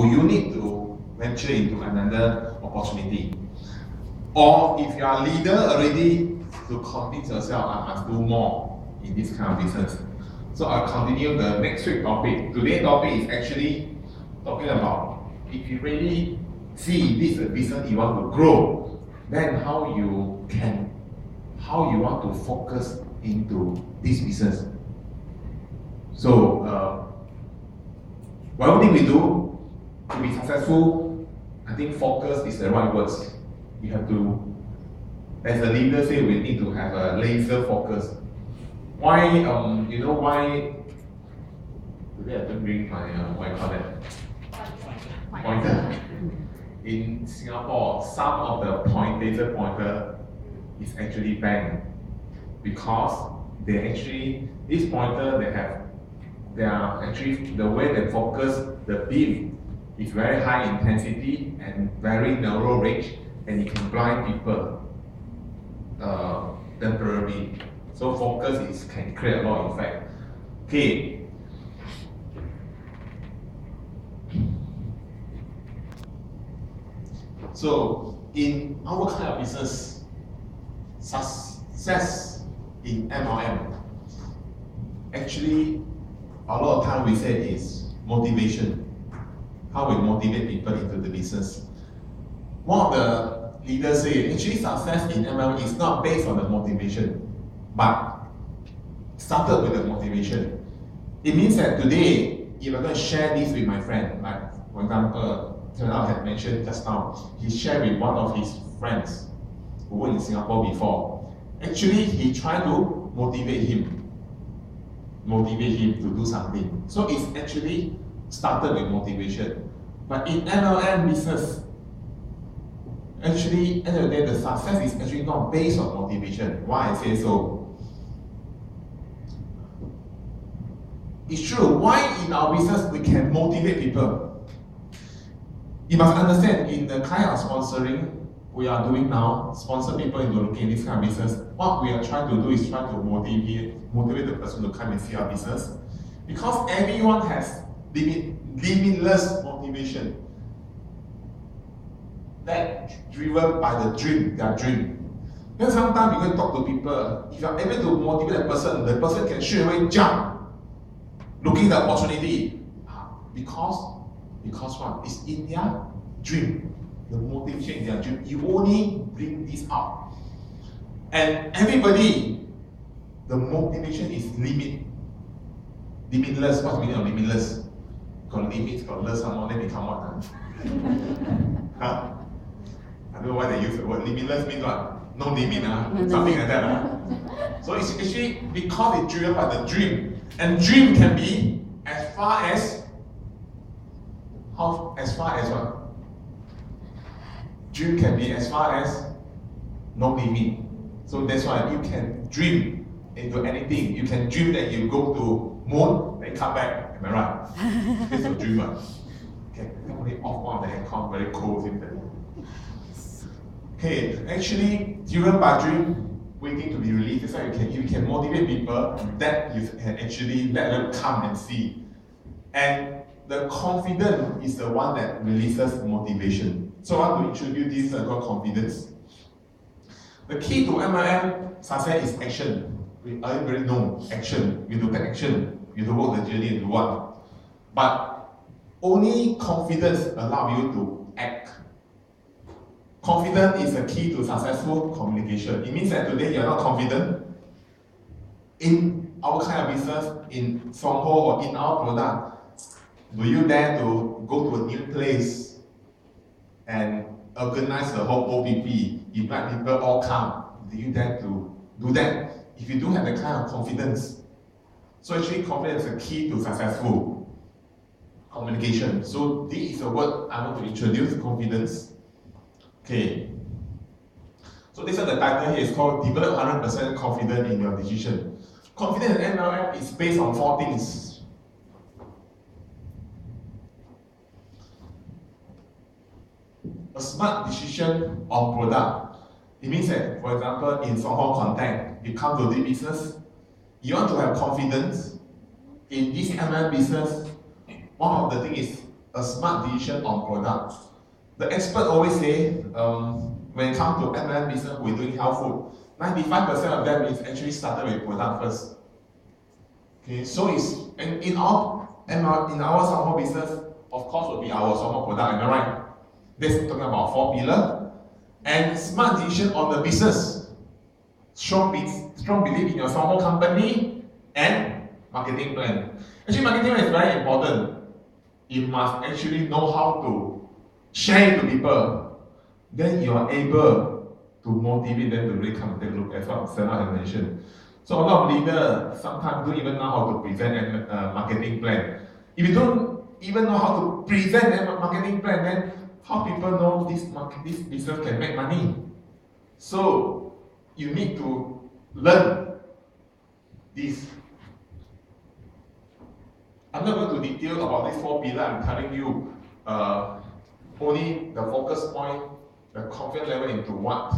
do you need to venture into another opportunity? Or if you are a leader already, to convince yourself, I must do more in this kind of business. So I'll continue the next week topic. Today's topic is actually talking about if you really see this is a business you want to grow, then how you want to focus into this business. So whatever thing we do to be successful, I think focus is the right words. We have to, as a leader say, we need to have a laser focus. Why, why, today I don't bring my, what I call that? Pointer. In Singapore, some of the laser pointer is actually banned because this pointer, they are actually, the way they focus the beam is very high intensity and very narrow range, and it can blind people temporarily. So focus can create a lot of effect. Okay. So in our kind of business, success in MLM, actually a lot of time we say is motivation. How we motivate people into the business. One of the leaders say, actually success in MLM is not based on the motivation, but started with the motivation. It means that today, if I'm going to share this with my friend, like for example, Ternal had mentioned just now, he shared with one of his friends who were in Singapore before. Actually, he tried to motivate him to do something. So it's actually started with motivation. But in MLM business, actually, at the end of the day, the success is actually not based on motivation. Why I say so? It's true. Why in our business we can motivate people? You must understand, in the kind of sponsoring we are doing now, sponsor people into looking at this kind of business, what we are trying to do is try to motivate the person to come and see our business. Because everyone has limitless motivation. That driven by the dream, their dream. Then sometimes you can talk to people, if you are able to motivate the person can straight away jump, looking at the opportunity. Because what? It's in their dream. The motivation in their dream. You only bring this up. And everybody, the motivation is limitless. What's the meaning of limitless? Got limits, got less, someone, then become what? Huh? I don't know why they use the word limitless means what? No limit, something like that. So it's actually because it's driven by the dream. And dream can be as far as what? Dream can be as far as no limit. So that's why you can dream into anything. You can dream that you go to moon, then come back. Am I right? That's a dreamer. Okay, somebody off one of the aircon, very cold. Okay, actually, driven by dream, waiting to be released. That's why if you can motivate people, that you can actually let them come and see. And the confidence is the one that releases motivation. So I want to introduce this called confidence. The key to MLM success is action. We already know action. We do take action. We do work the journey and do what. But only confidence allows you to act. Confidence is the key to successful communication. It means that today you are not confident in our kind of business, in Songho or in our product. Do you dare to go to a new place and organize the whole OPP, invite people all come? Do you dare to do that? If you don't have the kind of confidence. So actually confidence is the key to successful communication. So this is a word I want to introduce, confidence. Okay. So this is the title here, is called Develop 100% Confidence in Your Decision. Confidence in MLM is based on 4 things. A smart decision on product. It means that, for example, in Songho Contact, you come to this business, you want to have confidence in this MLM business. One of the things is a smart decision on product. The expert always say, when it comes to MLM business, we're doing health food. 95% of them is actually started with product first. Okay, so it's in our Somehow business, of course, will be our Somehow product. Am I right? This talking about 4 pillars and smart decision on the business. Strong belief in your Somehow company and marketing plan. Actually, marketing plan is very important. You must actually know how to share it to people. Then you are able to motivate them to really come and take a look, as what Sarah has mentioned. So a lot of leaders sometimes don't even know how to present a marketing plan. If you don't even know how to present a marketing plan, then how people know this business can make money? So you need to learn this. I'm not going to detail about these 4 pillars. I'm telling you only the focus point, the confidence level into what,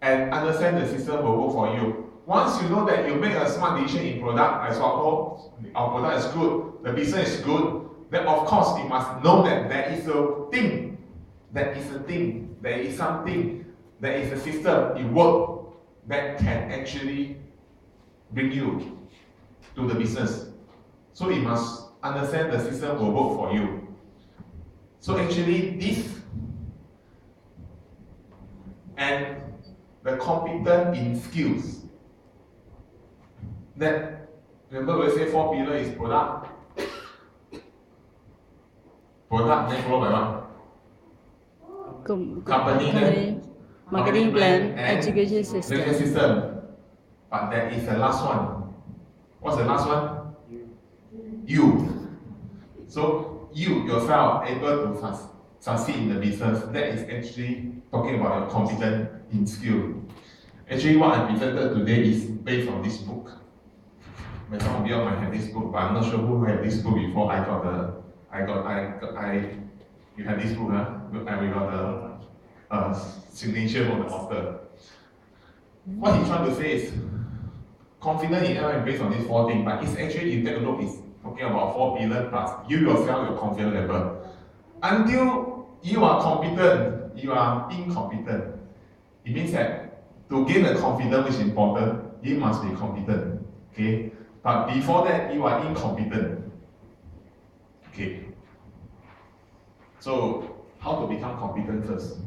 and understand the system will work for you. Once you know that you make a smart decision in product, as well, our product is good, the business is good, then of course you must know that there is something, there is a system in work that can actually bring you to the business. So you must understand the system will work for you. So actually this and the competence in skills. That, remember we say 4 pillars is product, then followed by what? Company, marketing plan, education system. But there is the last one. What's the last one? You. So you yourself able to succeed in the business. That is actually talking about your competence in skill. Actually, what I presented today is based on this book. Some of you might have this book, but I'm not sure who had this book before. You have this book, huh? And we got the signature from the author. What he's trying to say is confidence in MLM based on these 4 things, but it's actually, you take a look, it's talking about 4 pillars plus you yourself, your confidence level. Until you are competent, you are incompetent. It means that to gain the confidence which is important, you must be competent. Okay? But before that, you are incompetent. Okay. So, how to become competent first?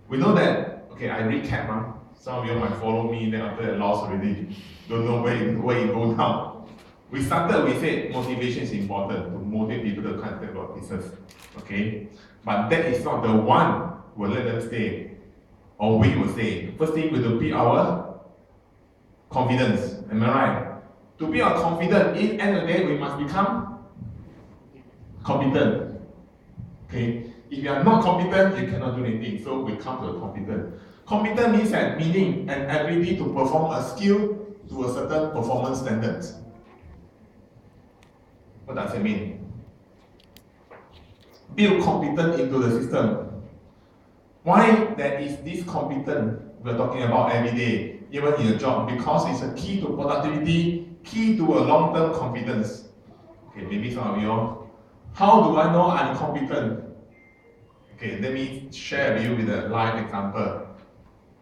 We know that, okay, I recap. Some of you might follow me, then after that lost already. Don't know where it go down. We said motivation is important to motivate people to come and about business. Okay? But that is not the one who will let them stay. Or we will stay. First thing, we have to build our confidence. Am I right? To be our confident, in the end of the day, we must become competent. Okay? If you are not competent, you cannot do anything. So we come to a competent. Competent means that meaning and ability to perform a skill to a certain performance standard. What does it mean? Build competence into the system. Why there is this competence we're talking about every day, even in your job? Because it's a key to productivity, key to a long-term competence. Okay, maybe some of you, how do I know I'm competent? Okay, let me share with you with a live example.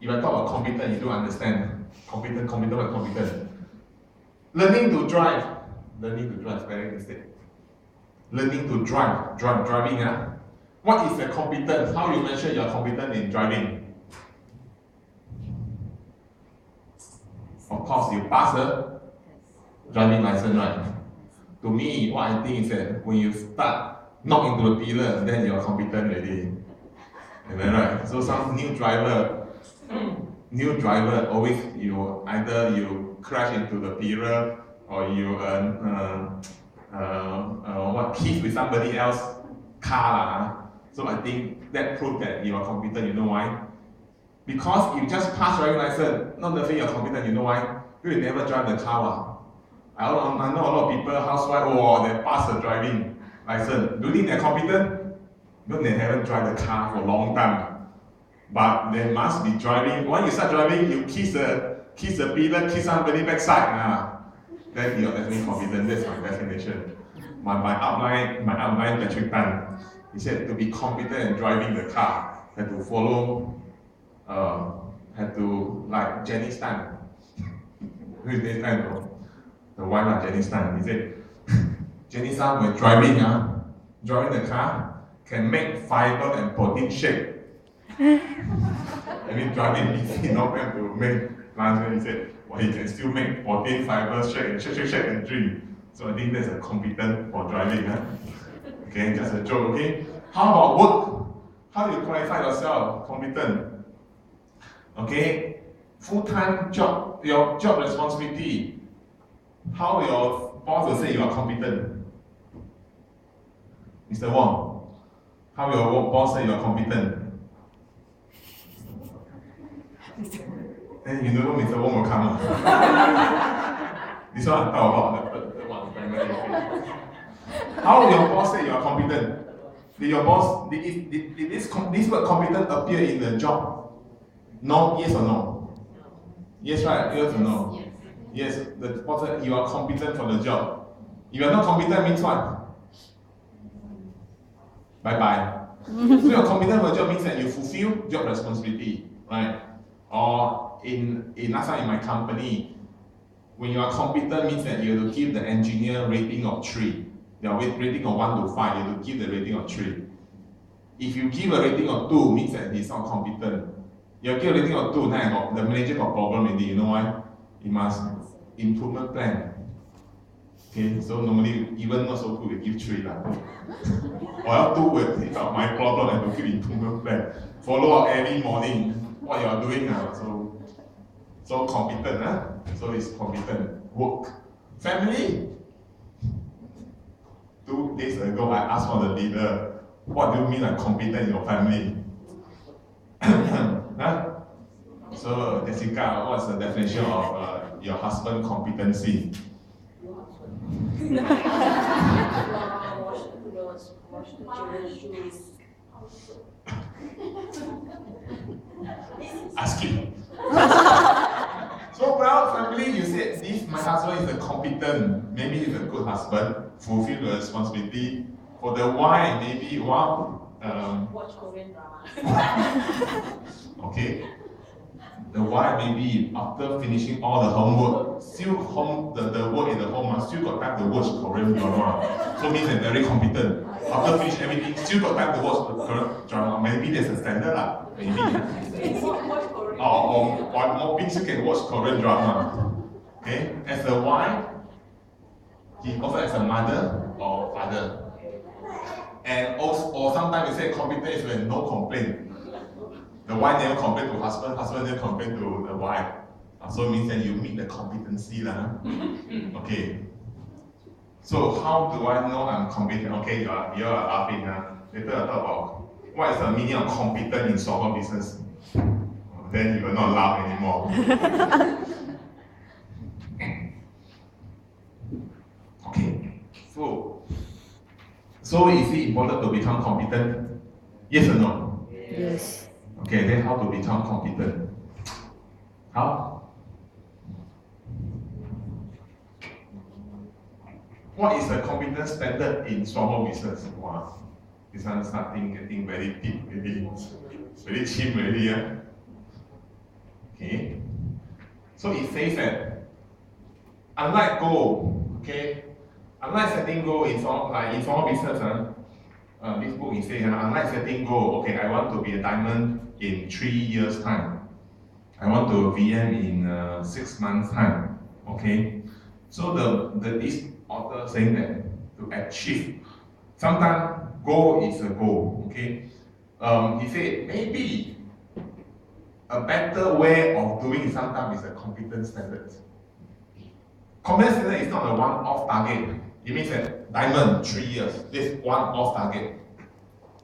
If I talk about competent, you don't understand. Competent. Learning to drive, spelling mistake. Learning to driving. What is a competence? How you measure you're competent in driving? Of course, you pass a driving license, right? To me, what I think is that when you start knock into the pillar, then you're competent already. Am I right? So some new driver always either you crash into the pillar or you kiss with somebody else car. So I think that proves that you are competent. You know why? Because you just pass driving license, not necessarily you're competent. You know why? You will never drive the car. I know a lot of people, housewives, they pass the driving license. Do you think they're competent? No, they haven't driven the car for a long time. But they must be driving. When you start driving, you kiss the pillar, kiss somebody backside. Then you're definitely competent. That's my definition. my upline Patrick Tan, he said to be competent in driving the car, had to follow, had to like Jenny Stan. Who is Jenny Stan? The wife of Jenny Stan. He said, Jenny Stan when driving the car can make fiber and protein shake. I mean driving easy, not meant to make lunch. He said, well, he can still make protein, fiber, shake and drink. So I think that's a competent for driving. Okay, just a joke, okay? How about work? How do you qualify yourself competent? Okay, full-time job, your job responsibility. How your boss will say you are competent? Mr. Wong, how your boss say you are competent? Then you know Mr. Wong will come. This one I talk about the one primary. How your boss say you are competent? Did your boss did this word competent appear in the job? No, yes or no? Yes, right? Yes or no? Yes, the boss said you are competent for the job. If you are not competent means what? Bye bye. So you're competent for a job means that you fulfill job responsibility, right? Or in last time in my company, when you are competent means that you have to give the engineer rating of 3. They are rating of 1 to 5, you have to give the rating of 3. If you give a rating of 2, means that he's not competent. You give a rating of 2, then the manager got problem already. You know why? He must improvement plan. Okay, so normally even not so good, we give 3 lah. Or 2 will take out my problem and to give improvement plan. Follow up every morning what you are doing. So competent, so it's competent. Work. Family. 2 days ago, I asked one of the leader, what do you mean like competent in your family? Huh? So Jessica, what's the definition of your husband competency? Ask him. So well, family, you said if my husband is a competent, maybe he's a good husband, fulfill the responsibility. For the why, maybe watch Korean drama. Okay. The why maybe after finishing all the homework, still the work in the home, still got time to watch Korean drama. So means they're very competent. After finish everything, still got time to watch the Korean drama. Maybe there's a standard lah. Maybe. Or more things you can watch Korean drama. Okay? As a wife, he also as a mother or father. And also, or sometimes you say competent is when no complaint. The wife never complain to husband, husband never complain to the wife. So it means that you meet the competency lah. Okay. So how do I know I'm competent? Okay, you are laughing. Later I'll talk about what is the meaning of competent in software business. Then you will not laugh anymore. Okay. So is it important to become competent? Yes or no? Yes. Okay, then how to become competent? How? What is the competence standard in small business? Wow, this one starting getting very deep already. It's very cheap already, yeah? Okay. So it says that unlike goal, okay, unlike setting goal in small business, this book is saying, unlike setting goal, okay, I want to be a diamond in 3 years' time. I want to VM in 6 months' time. Okay? So this author saying that to achieve, sometimes goal is a goal. Okay? He said maybe a better way of doing it sometimes is a competence standard. Competence standard is not a one-off target. It means that diamond 3 years, this one-off target.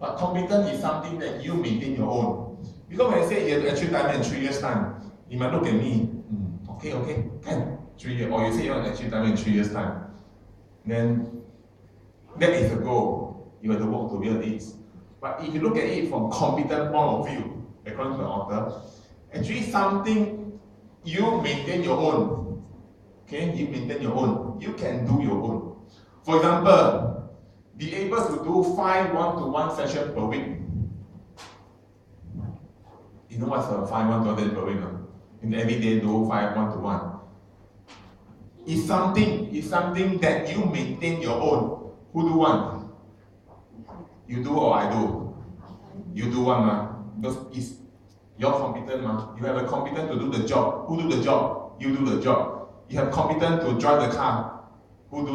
But competence is something that you maintain your own. Because when I say you have to achieve diamond in 3 years' time, you might look at me, okay, can 3 years, or you say you want to achieve diamond in 3 years' time. Then that is the goal. You have to work to build it. But if you look at it from competent point of view, according to the author, actually something you maintain your own. Okay, you maintain your own. You can do your own. For example, be able to do 5 one-to-one sessions per week. You know what's a 5 one-to-one per week? In every day do 5 one-to-one. It's something that you maintain your own. Who do one? You do or I do? You do one, because it's your competent. You have a competence to do the job. Who do the job? You do the job. You have competence to drive the car. Who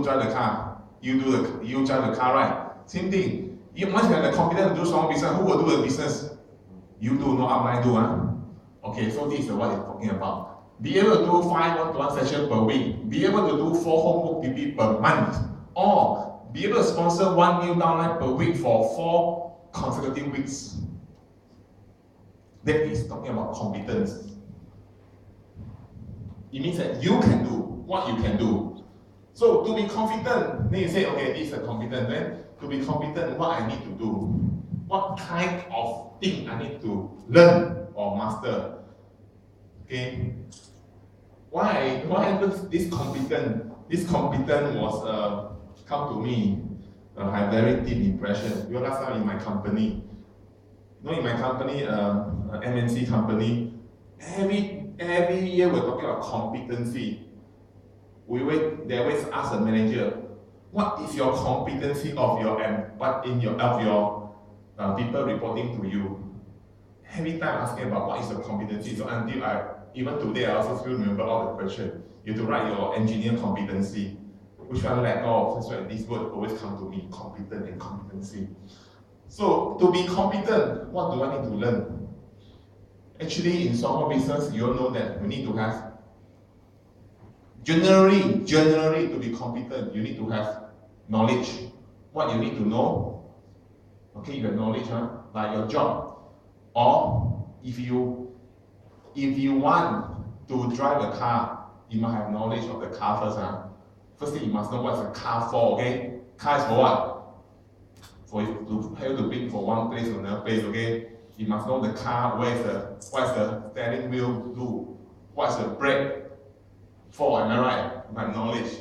drive the car? You drive the car, right? Same thing. Once you have the competence to do some business, who will do the business? You do, not upline do. Okay, so this is what it's talking about. Be able to do 5 one-to-one sessions per week. Be able to do 4 homework PP per month. Or be able to sponsor 1 new downline per week for 4 consecutive weeks. That is talking about competence. It means that you can do what you can do. So to be confident, then you say, okay, this is a competence. Then to be competent, what I need to do? What kind of thing I need to learn or master? Okay. Why this competent? This competent was come to me. I have very deep impression. You know, last time in my company, in my company, MNC company, every year we're talking about competency. They always ask the manager, what is your competency of your people reporting to you? Every time asking about what is the competency. So until even today, I also still remember all the questions. You have to write your engineer competency. Which one let go of? That's why this word always come to me, competent and competency. So to be competent, what do I need to learn? Actually, in software business, you all know that we need to have generally to be competent, you need to have knowledge. What you need to know? Okay, you have knowledge, like your job. Or if you want to drive a car, you must have knowledge of the car first. Firstly, you must know what's a car for, okay? Car is for what? For you to help to bring from one place to another place, okay? You must know the car, what's the steering wheel do, what's the brake for, am I right? You have knowledge.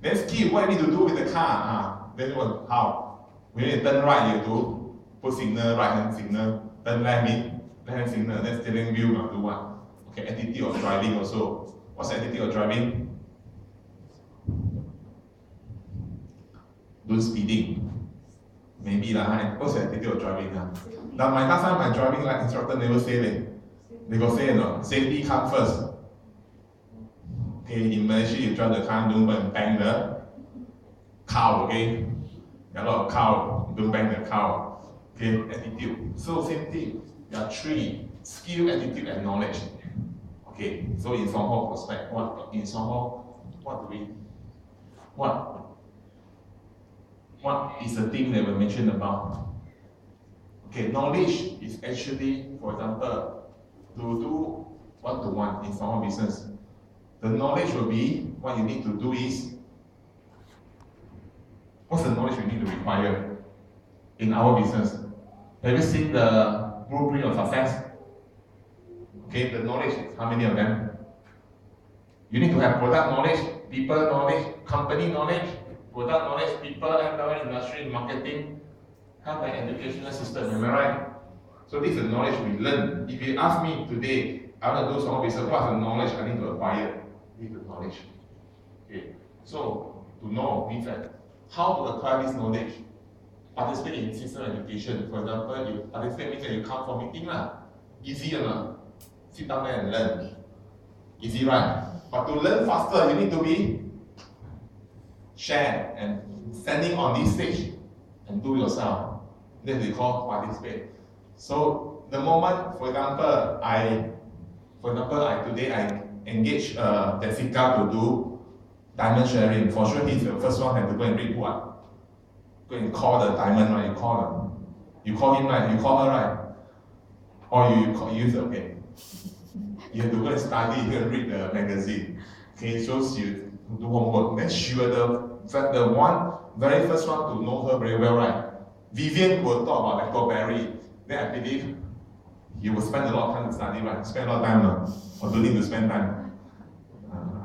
Then skill, what you need to do with the car? Then what? How? When you turn right, you have to put signal, right hand signal, turn left hand signal, then steering wheel, do what? Okay, attitude of driving also. What's the attitude of driving? Don't speeding. Maybe lah. What's the attitude of driving? Now last time my driving like instructor never say that. They go say no, safety come first. Okay, in Malaysia you drive the car, don't go and bang the cow, okay? A lot of cow, don't bang the cow. Okay, attitude. So same thing. There are 3: skill, attitude, and knowledge. Okay, so in Songho prospect, what is the thing that we mentioned about? Okay, knowledge is actually, for example, to do one-to-one in Songho business. The knowledge will be, what you need to do is, what's the knowledge we need to require in our business? Have you seen the blueprint of success? Okay, the knowledge, how many of them? You need to have product knowledge, people knowledge, company knowledge, product knowledge, people, employment, industry, marketing, health and educational system, am I right? So this is the knowledge we learn. If you ask me today, I want to do some business, what's the knowledge I need to acquire? I need the knowledge. Okay. So to know means that how to acquire this knowledge. Participate in system education. For example, you participate means that you come for meeting lah. Easy enough. Sit down there and learn. Easy, right? But to learn faster, you need to be shared and standing on this stage and do yourself. Then they call participate. So the moment, for example, today I engage Jessica to do diamond sharing. For sure, he's the first one have to go and read what? Go and call the diamond, right? You call him, right? You call her, right? Or you use okay. You have to go and study, you can read the magazine. Okay, so you do homework. Then she was the very first one to know her very well, right? Vivian will talk about BlackBerry. Then I believe you will spend a lot of time to study, right? Spend a lot of time, or don't need to spend time.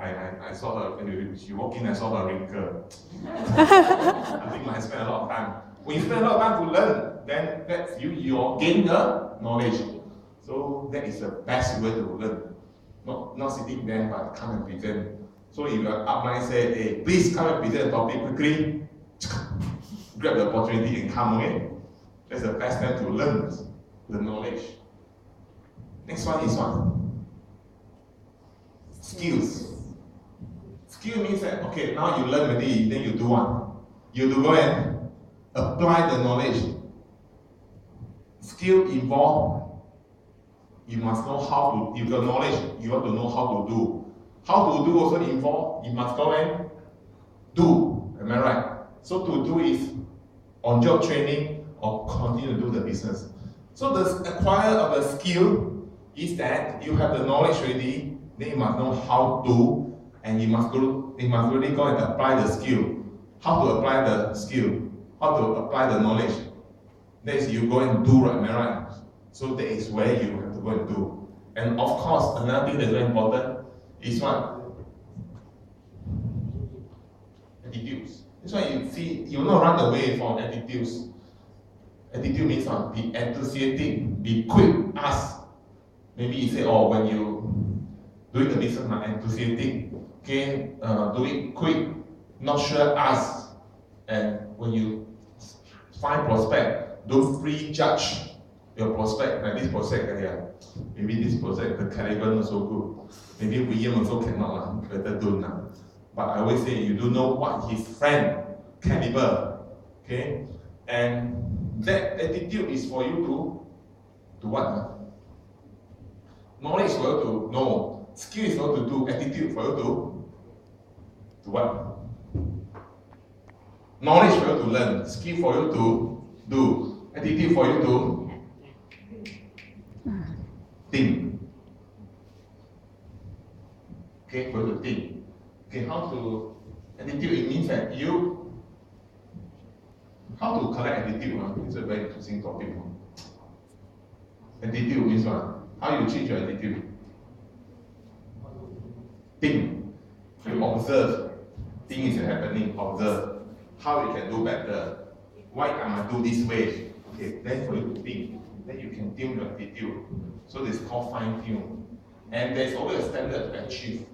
I saw her, when she walked in, I saw her wrinkle. I think I spent a lot of time. When you spend a lot of time to learn, then that's you gain the knowledge. So that is the best way to learn. Not sitting there, but come and present. So if your upline say, hey, please come and present the topic quickly, grab the opportunity and come, okay? That's the best time to learn the knowledge. Next one is what? Skills. Skill means that, okay, now you learn already, then you do what? You do go and apply the knowledge. Skill involve, you must know how to, if your knowledge, you want to know how to do. How to do also involve, you must go and do. Am I right? So to do is on-job training or continue to do the business. So the acquire of the skill is that you have the knowledge already, then you must know how to, and you must really go and apply the skill. How to apply the skill? How to apply the knowledge? That is you go and do, right? Am I right? So that is where you have to go and do. And of course, another thing that's very important is what? Attitudes. That's why you see, you will not run away from attitudes. Attitude means what? Be enthusiastic, be quick, ask. Maybe you say, oh, when you doing the business, not enthusiastic, okay, do it quick, not sure, ask. And when you find prospect, don't prejudge your prospect. Like this prospect, maybe this prospect, the caliber not so good. Maybe William also cannot, better don't. But I always say, you don't know what his friend caliber, okay? And that attitude is for you to what? Knowledge for you to know, skill is for you to do, attitude for you to what? Knowledge for you to learn, skill for you to do, attitude for you to think. Okay, for you to think. Okay, how to attitude? It means that how to collect attitude. It's a very interesting topic. Attitude means what? How you change your attitude? Think. You observe. Things is happening. Observe. How you can do better. Why I must do this way? Okay, then for you to think. Then you can tune your attitude. So this is called fine tune. And there's always a standard to achieve.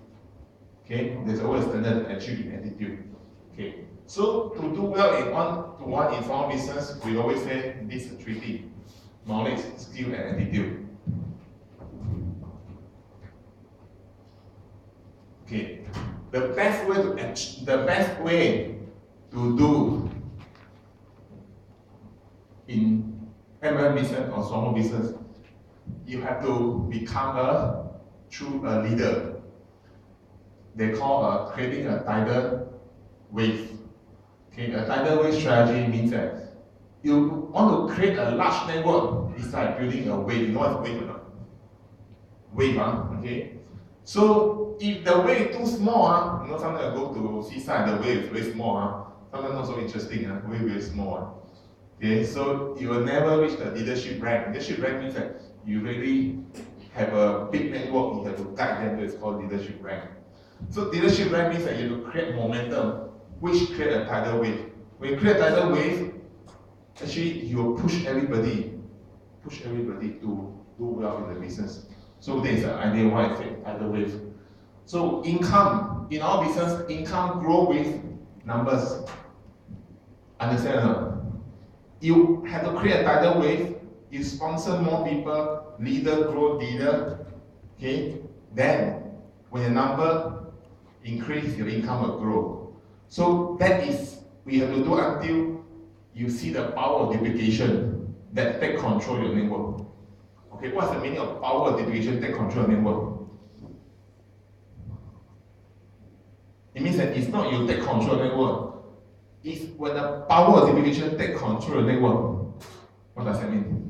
Okay, there's always a standard to achieve in attitude. Okay, so to do well in one-to-one in farm business, we always say these three things: knowledge, skill, and attitude. Okay, the best way to do in MLM business or small business, you have to become a leader. They call creating a tidal wave. Okay, a tidal wave strategy means that you want to create a large network. It's like building a wave. You know what wave or not? Wave, okay. So if the wave is too small, sometimes I go to seaside, the wave is very small. Sometimes not so interesting. Wave very small. Okay, so you will never reach the leadership rank. Leadership rank means that you really have a big network. You have to guide them. It's called leadership rank. So leadership rank means that you have to create momentum, which create a tidal wave. When you create a tidal wave, actually you will push everybody to do well in the business. So that is the idea why I say tidal wave. So income, in our business, income grow with numbers. Understand or not? You have to create a tidal wave, you sponsor more people, leader grow leader, okay? Then when the number increase, your income will grow. So that is, we have to do until you see the power of duplication that take control of your network. Okay, what's the meaning of power of duplication take control of your network? It means that it's not you take control of the network. It's when the power of duplication take control of the network. What does that mean?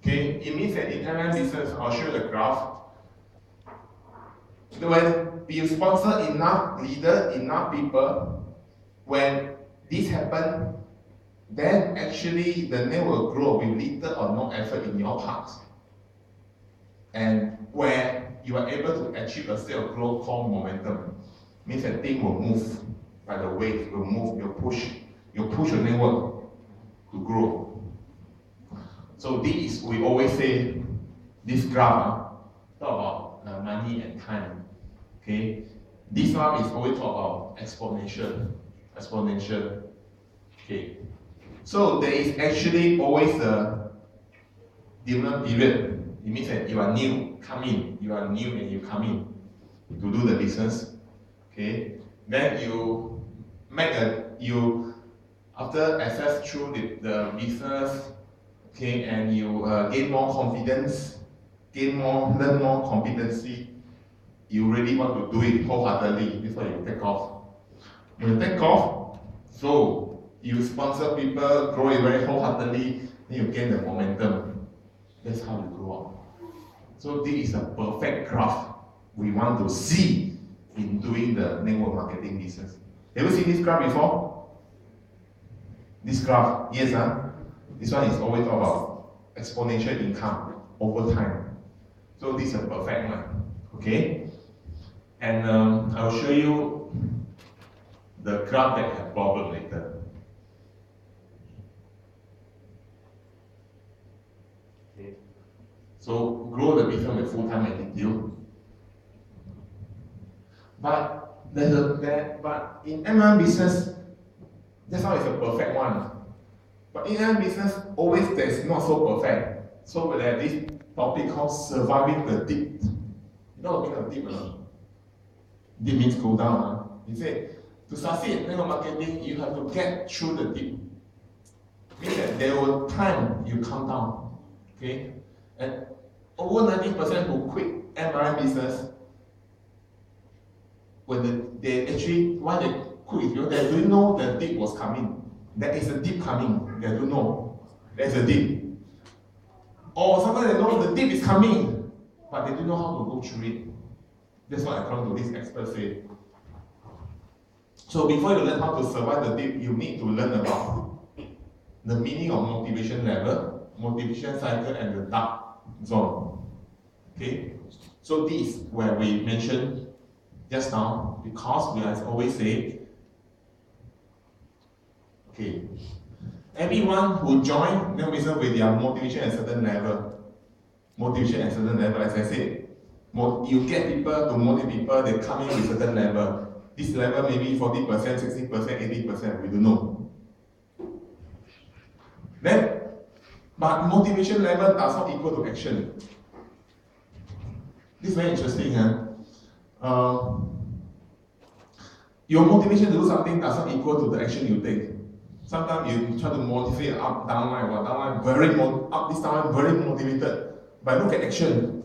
Okay, it means that in MLM business, I'll show you the graph. When you sponsor enough leaders, enough people, when this happens, then actually the name will grow with little or no effort in your part. And where you are able to achieve a state of growth called momentum, means that thing will move, by the wave will move, you push your network to grow. So this, we always say, this graph, talk about money and time. Okay, this one is always talk about exponential. Okay, so there is actually always a different period. It means that you are new, you are new and you come in to do the business. Okay, then you after access through the business, okay, and you gain more confidence, learn more competency. You really want to do it wholeheartedly. This is why you take off. When you take off, so you sponsor people, grow it very wholeheartedly, then you gain the momentum. That's how you grow up. So this is a perfect graph we want to see in doing the network marketing business. Have you seen this graph before? This graph, yes, huh? This one is always about exponential income over time. So this is a perfect one, okay? And I'll show you the graph that have problem later. Okay. So grow the business with full-time attitude. But in MLM business, that's how it's a perfect one. But in MLM business, always there's not so perfect. So there's this topic called surviving the dip. You know what I mean, dip? Dip means go down. You say, to succeed in network marketing, you have to get through the dip. Means that there will time you come down. Okay? And over 90% who quit MLM business, when they actually, why they quit is because they didn't know the dip was coming. There is a dip coming. They don't know. There's a dip. Or sometimes they know the dip is coming, but they don't know how to go through it. That's what according to this expert say. So before you learn how to survive the dip, you need to learn about the meaning of motivation level, motivation cycle, and the dark zone. Okay? So this is where we mentioned just now, because we always say, okay, everyone who join the business with their motivation at a certain level, as I said, you get people to motivate people, they come in with a certain level. This level maybe 40%, 60%, 80%, we don't know. Then, but motivation level does not equal to action. This is very interesting. Your motivation to do something does not equal to the action you take. Sometimes you try to motivate up, downline, or downline up, this downline very motivated. But look at action.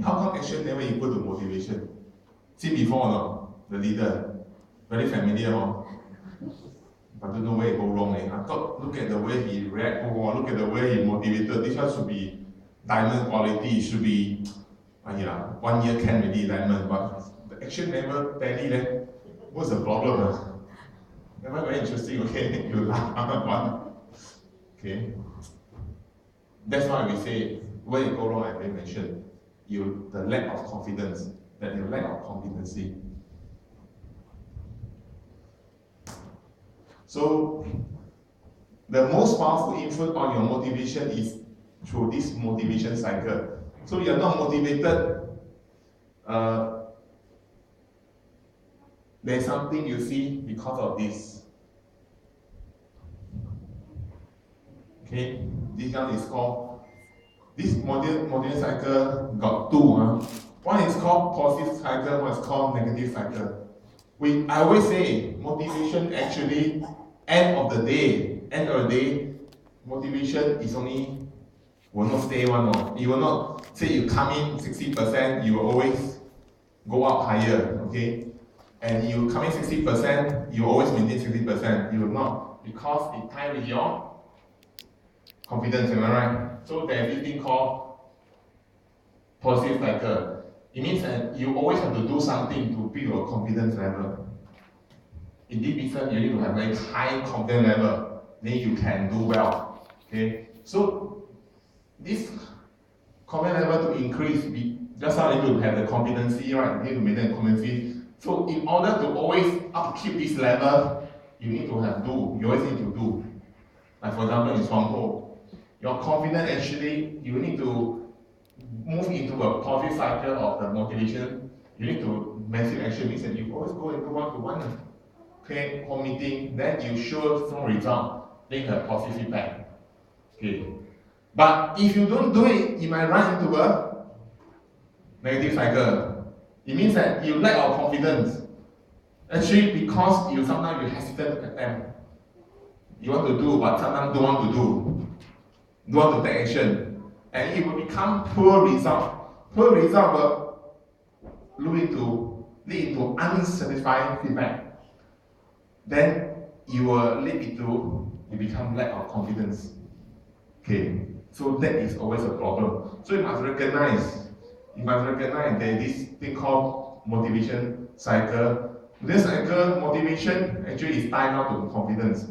How come action never equal to motivation? See before or not? The leader. Very familiar, huh? But don't know where it go wrong. I thought, look at the way he react, look at the way he motivated. This one should be diamond quality. It should be, 1 year can already diamond. But the action never tally. What's the problem? Never very interesting, okay? You laugh. Okay? That's why we say, where you go wrong, I already mentioned. The lack of confidence, that you lack of competency. So, the most powerful influence on your motivation is through this motivation cycle. So you are not motivated, there's something you see because of this. Okay, this one is called, this motivation cycle got two. One is called positive cycle, one is called negative cycle. I always say motivation actually, end of the day, motivation is only, will not stay one. You will not say you come in 60%, you will always go up higher, okay? And you come in 60%, you always maintain 60%. You will not, because it ties with your confidence, am I right? So there's this thing called positive cycle. It means that you always have to do something to build your confidence level. In this business, you need to have very high confidence level. then you can do well. Okay, so this confidence level to increase, just how you need to have the competency, right? You need to maintain competency. So in order to always upkeep this level, you need to have do. You always need to do. Like for example, in Swamppo, your confidence actually, you need to move into a positive cycle of the motivation. You need to massive action means that you always go into one-to-one. Okay, or meeting, then you show some result, then you have positive feedback. Okay. But if you don't do it, you might run into a negative cycle. It means that you lack of confidence. Actually, because sometimes you hesitate to attempt. You want to do, but sometimes don't want to do. Don't want to take action. And it will become poor result. Poor result will lead into unsatisfying feedback. Then you will you become lack of confidence. Okay, so that is always a problem. So you must recognize there is this thing called motivation cycle. This cycle, motivation actually is tied down to confidence.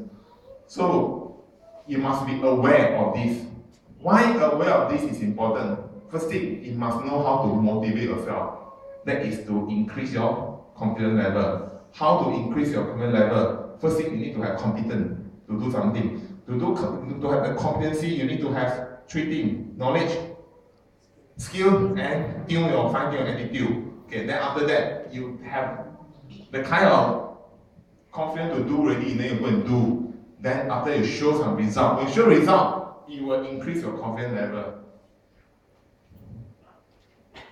So you must be aware of this. Why aware of this is important? First thing, you must know how to motivate yourself. That is to increase your confidence level. How to increase your confidence level? First thing, you need to have competence to do something. To have the competency, you need to have three things: knowledge, skill, and fine-tune your attitude. Okay, then after that, you have the kind of confidence to do already, then you go and do. Then after you show some result, when you show result, it will increase your confidence level.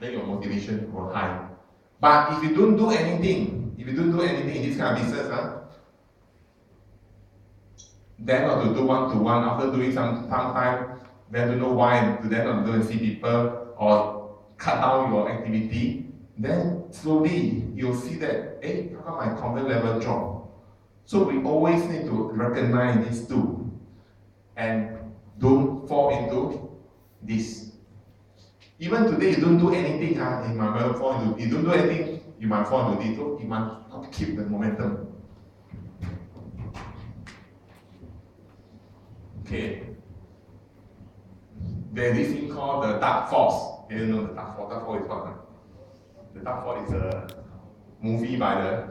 Then your motivation will high. But if you don't do anything in this kind of business, then not to do one-to-one, after doing some time, then don't know why, then not to go and see people or cut down your activity, then slowly you'll see that, hey, how come my confidence level drop? So we always need to recognize these two and don't fall into this. Even today, you don't do anything, you might fall into. You don't do anything, you might fall into this. So you must keep the momentum. Okay. There's this thing called the dark force. You know the dark force. Dark force is what? The dark force is a movie by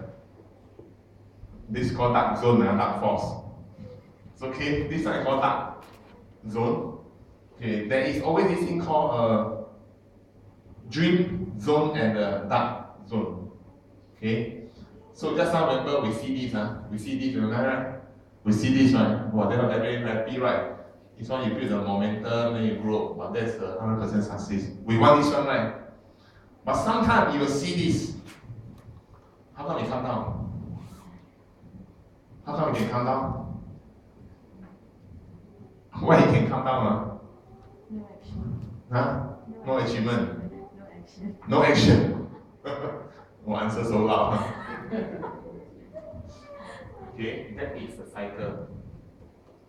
this is called dark zone and dark force. So, okay, this one is called dark zone. Okay, there is always this thing called a dream zone and a dark zone. Okay, so just now remember we see this, remember, right? We see this one, wow, they're not very happy, right? This one you build the momentum, then you grow, but that's the 100% success. We want this one, right? But sometimes you will see this. How come it come down? How come it can come down? Why it can come down? No action. Huh? No achievement. No action. No action. No answer so loud. Okay, that is the cycle.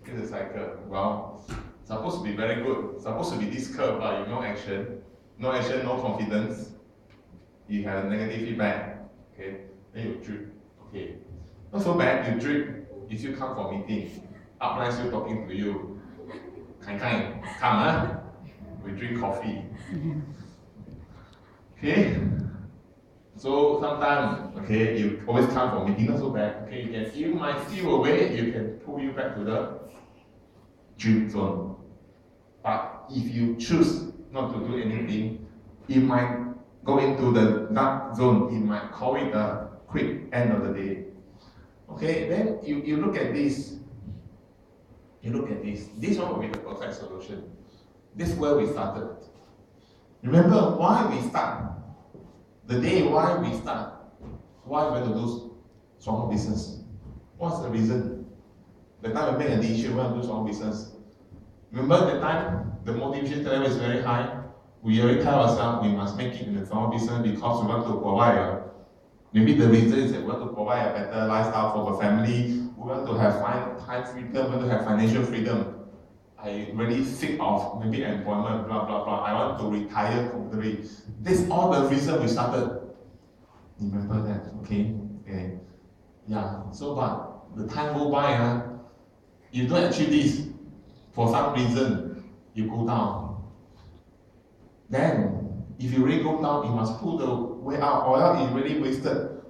It's a cycle. Well, supposed to be very good. Supposed to be this curve, but you no action, no confidence. You have negative feedback. Okay, then you drip. Okay, not so bad. You drip. You still come for meeting. Upline still talking to you. Come, huh? We drink coffee. Okay. So sometimes, okay, you always come for meeting, not so bad. Okay, you might steal away, you can pull you back to the dream zone. But if you choose not to do anything, it might go into the dark zone. It might call it a quick end of the day. Okay, then you look at this. You look at this. This one will be the perfect solution. This is where we started. Remember why we start. The day why we start, why we want to do small business? What's the reason? The time we make a decision, we want to do small business. Remember the time the motivation level is very high? We already tell ourselves we must make it in the small business because we want to provide maybe the reason is that we want to provide a better lifestyle for the family, we want to have time freedom, we want to have financial freedom. I really sick of maybe employment, blah blah blah. I want to retire comfortably. This all the reason we started. Remember that, okay? Yeah. So but the time go by, you don't achieve this, for some reason, you go down. Then, if you really go down, you must pull the way out, or else you really wasted.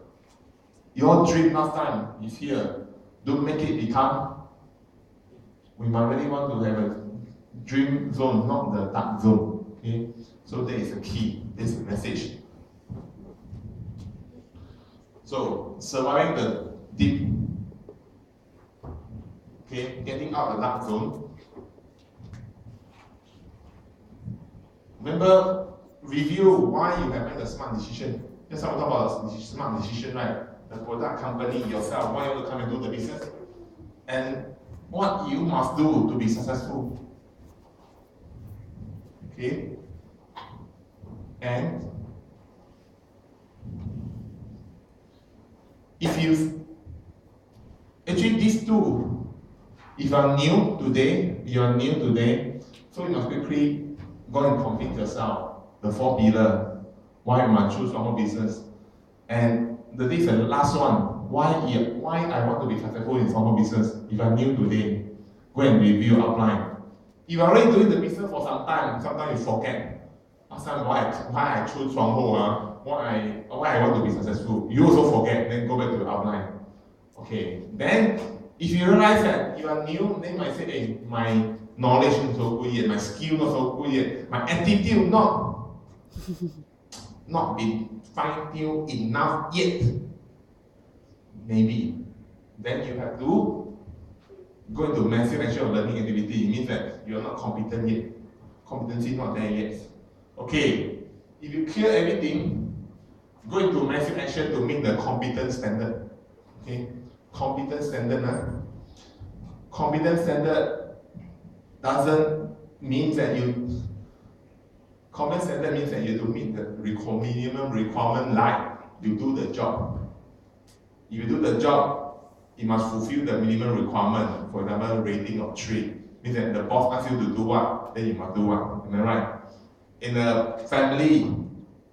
Your dream last time is here. Don't make it become. We might really want to have a dream zone, not the dark zone. Okay? So that is the key. This is the message. So surviving the deep. Okay, getting out the dark zone. Remember, review why you have made a smart decision. Just talk about smart decision, right? The product, company, yourself, why you want to come and do the business, and what you must do to be successful. Okay? And if you actually these two, if you are new today, so you must quickly go and convince yourself the 4 pillars, why you must choose normal business. And this is the last one. Why I want to be successful in normal business? If I'm new today, go and review outline. If you're already doing the business for some time, sometimes you forget. Last time why I choose Shuangho, why I want to be successful. You also forget, then go back to the outline. Okay. Then if you realize that you are new, then you might say, hey, my knowledge is not so good yet, my skill not so good yet, my attitude not been fine-tuned enough yet. Maybe. Then you have to go into massive action of learning activity. It means that you are not competent yet. Competency not there yet. Okay. If you clear everything, go into massive action to meet the competence standard. Okay. Competence standard. Competence standard doesn't mean that you. Competence standard means that you don't meet the minimum requirement like you do the job. If you do the job, you must fulfill the minimum requirement. For example, rating of 3. Means that the boss asks you to do what, then you must do what. Am I right? In a family,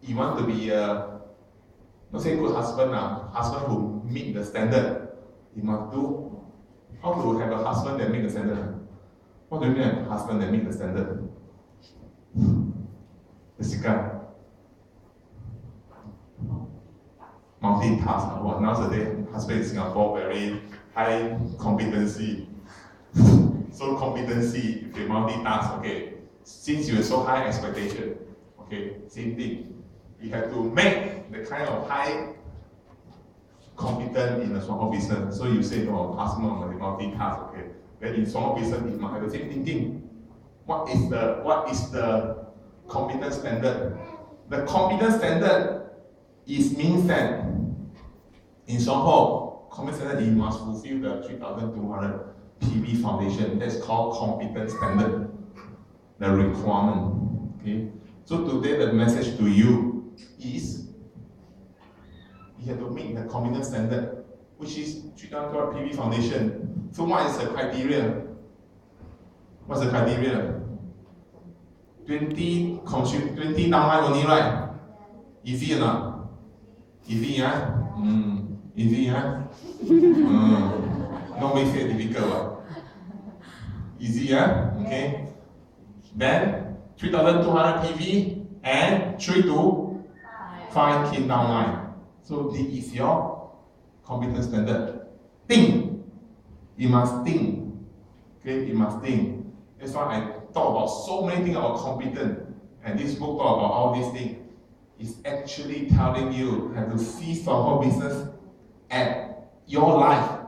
you want to be a, not say good husband, husband who meet the standard. You must do. How to have a husband that meet the standard? What do you mean a husband that meet the standard? Jessica. Multitask. Well, nowadays, husband in Singapore very high competency. So competency, if you multitask, okay. Since you have so high expectation, okay, same thing. You have to make the kind of high competent in a small business. So you say, oh, husband multitask, okay. Then in small business, you must have the same thinking. What is the competence standard? The competence standard means that in Songho, competence standard, you must fulfill the 3,200 PV foundation. That's called competence standard, the requirement. Okay. So today the message to you is you have to meet the competence standard, which is 3,200 PV foundation. So what is the criteria? What's the criteria? 20 downline only, right? Easy or not? Easy, huh? Easy, huh? Not make it difficult. Easy, huh? Okay. Then 3,200 PV and 3 to 5 key downline. So this is your competence standard. Think. You must think. Okay, you must think. That's why I talk about so many things about competence. And this book talk about all these things. It's actually telling you how to see small business at your life.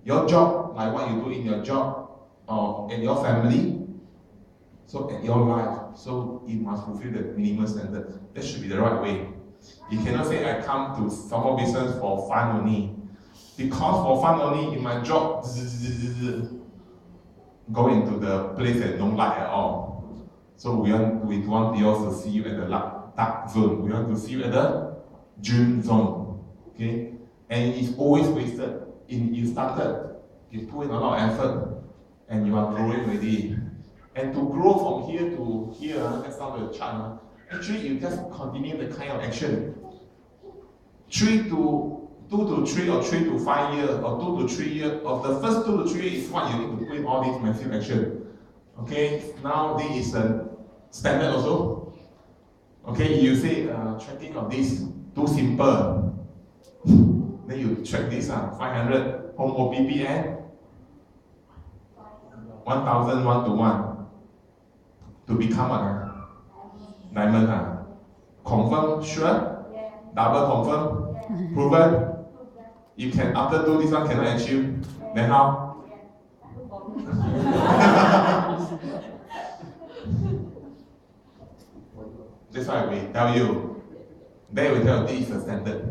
Your job, like what you do in your job or in your family. So at your life. So you must fulfill the minimum standard. That should be the right way. You cannot say I come to small business for fun only. Because for fun only in my job, go into the place that don't like at all. So we want yours to see you at the dark zone. We want to see you at the dream zone. Okay? And it's always wasted. You started, you put in a lot of effort, and you are growing already. And to grow from here to here, that's not the chart. Actually, you just continue the kind of action. 3 to 2 to 3 or 3 to 5 years or 2 to 3 years. Of the first 2 to 3 years is what you need to put in all these massive action. Okay, now this is a standard also. Okay, you say tracking of this too simple. Then you track this 500 home OPP and 1,000 1-to-1 to become a diamond. Confirm, sure? Double confirm? Proven? You can after do this one cannot achieve. Then how? That's why we tell you. Then we tell you this is the standard.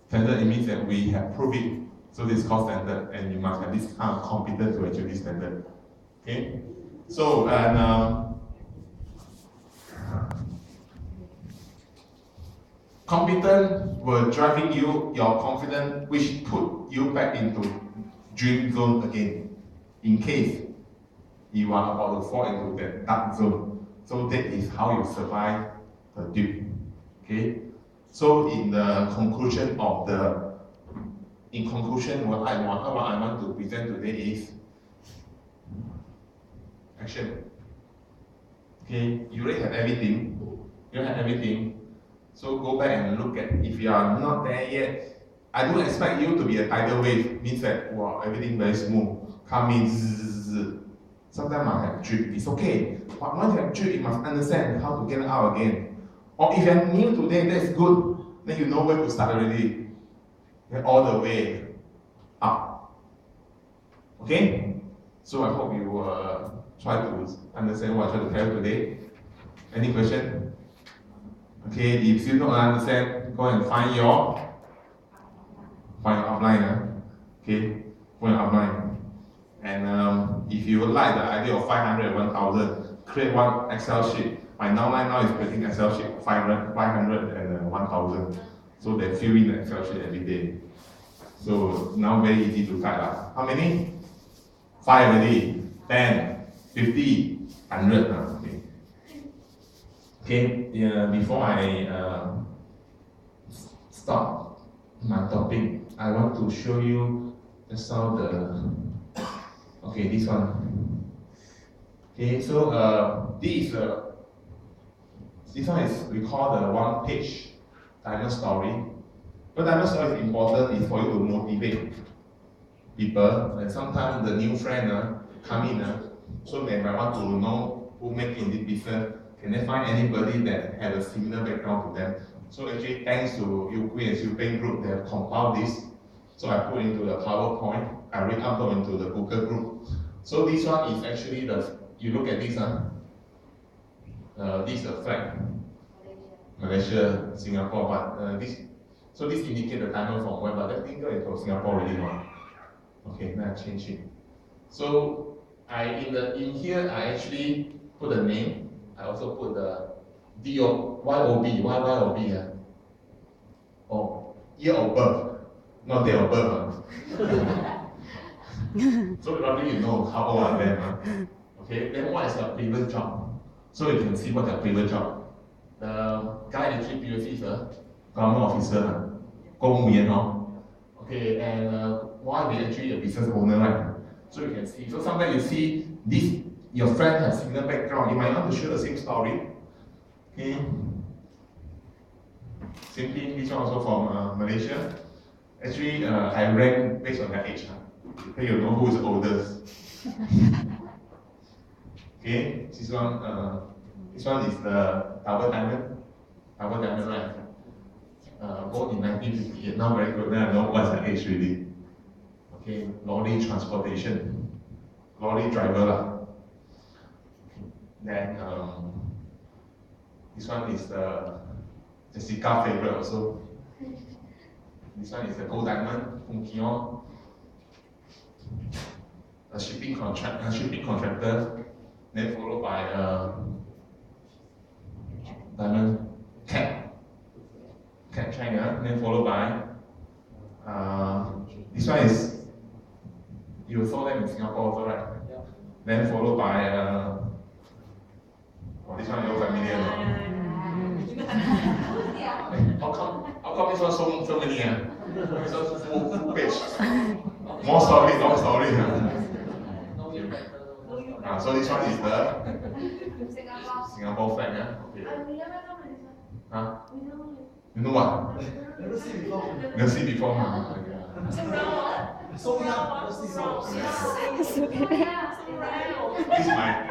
Standard, it means that we have proved it. So this is called standard, and you must have this kind of competence to achieve this standard. Okay? So, and competence will driving you, your confidence, which put you back into dream zone again. In case you are about to fall into that dark zone. So that is how you survive the dip. Okay? So in the conclusion of what I want to present today is action. Okay, you already have everything. You have everything. So go back and look at, if you are not there yet, I don't expect you to be a tidal wave, means that wow, everything very smooth. Come in, zzz. Sometimes I have drip, it's okay. But once you have drip, you must understand how to get out again. Or if you're new today, that's good. Then you know where to start already. Then all the way up. Okay? So I hope you try to understand what I try to tell you today. Any question? Okay, if you don't understand, go and find your outline. Okay, find your outline. And if you like the idea of 500 and 1,000, create one Excel sheet. My now is creating Excel sheet 500 and 1,000. So they fill in the Excel sheet every day. So now very easy to type out. How many? 5 already. 10, 50, 100. Okay. Okay. Before I start my topic, I want to show you just how the. Okay, this one. Okay, so this one is we call the one-page diamond story. But diamond story is important is for you to motivate people. And sometimes the new friend come in, so they might want to know who make in this business. Can they find anybody that has a similar background to them? So actually, thanks to Yuki and Xupeng group, they have compiled this. So I put into the PowerPoint. I re-upload into the Google group. So this one is actually you look at this, this is a flag. Malaysia, Singapore, but this indicates the diamond from where, but that thing is from Singapore already one. Okay, now I change it. So in here I actually put the name. I also put the YOB. Why YOB? Oh, year of birth, not day of birth. So probably you know how old I am. Okay, then what is the previous job? So you can see what the previous job. The guy actually previously is a government officer, 公务员. Okay, and why they actually a business owner, right? So you can see. So sometimes you see this, your friend has similar background. You might want to share the same story. Okay. Same thing. This one also from Malaysia. Actually, I rank based on their age. So you know who is the oldest. Okay, this one is the double diamond, right? Born in 1958, now very good, now I know what's the age really. Okay, lorry transportation, lorry driver lah. Then this one is the Jessica favorite also. This one is the gold diamond, Fung Kion. A shipping contractor, then followed by diamond cat China, then followed by this one is you saw them in Singapore also, right? Yeah. Then followed by this one you're familiar. How How come this one so many? This one full page. More story, long story. So this one is the Singapore flag. Okay. Huh? You know what? Never see before. Never see before. Huh? So young, never see before.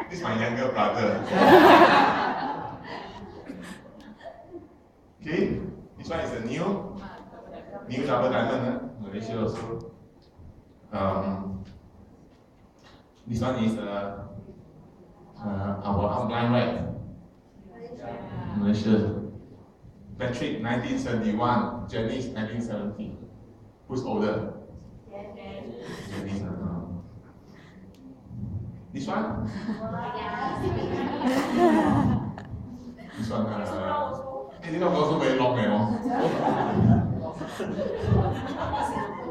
This is my younger brother. Okay, this one is the new double diamond, Malaysia also. This one is our outline, right? Malaysia. Patrick 1971, Janice 1970. Who's older? Janice. This one? This one. This one also very long,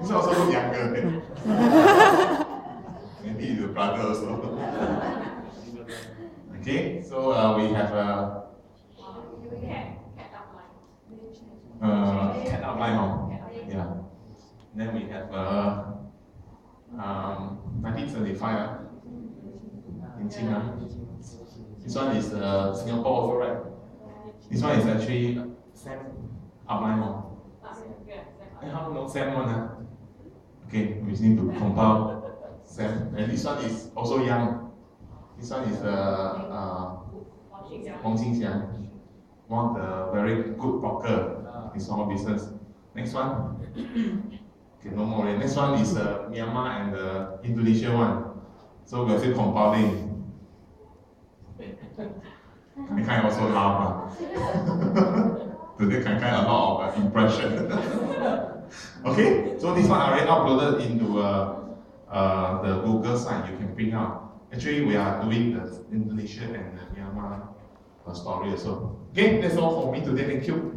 This one also look younger. Maybe the brother also. Okay, so we have cat outline, yeah. Then we have 1975 in China. This one is Singapore also, right? This one is actually Sam outline. How long Sam one? Okay, we need to compile Sam. And this one is also young. This one is Wang Xingxiang, one of the very good broker in small business. Next one. Okay, no more. Next one is Myanmar and the Indonesia one. So we're still compiling. Kai also laugh. Today Kai a lot of impression. Okay, so this one I already uploaded into the Google site. You can print out. Actually, we are doing the Indonesia and the Myanmar story also. Okay, that's all for me today. Thank you.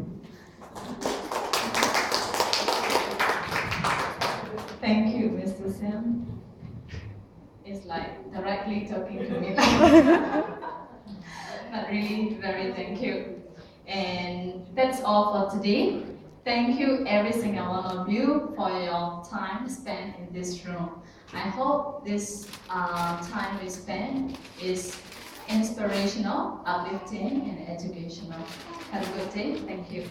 Thank you, Mr. Sam. It's like directly talking to me. But really, very thank you. And that's all for today. Thank you, every single one of you, for your time spent in this room. I hope this time we spent is inspirational, uplifting, and educational. Have a good day. Thank you.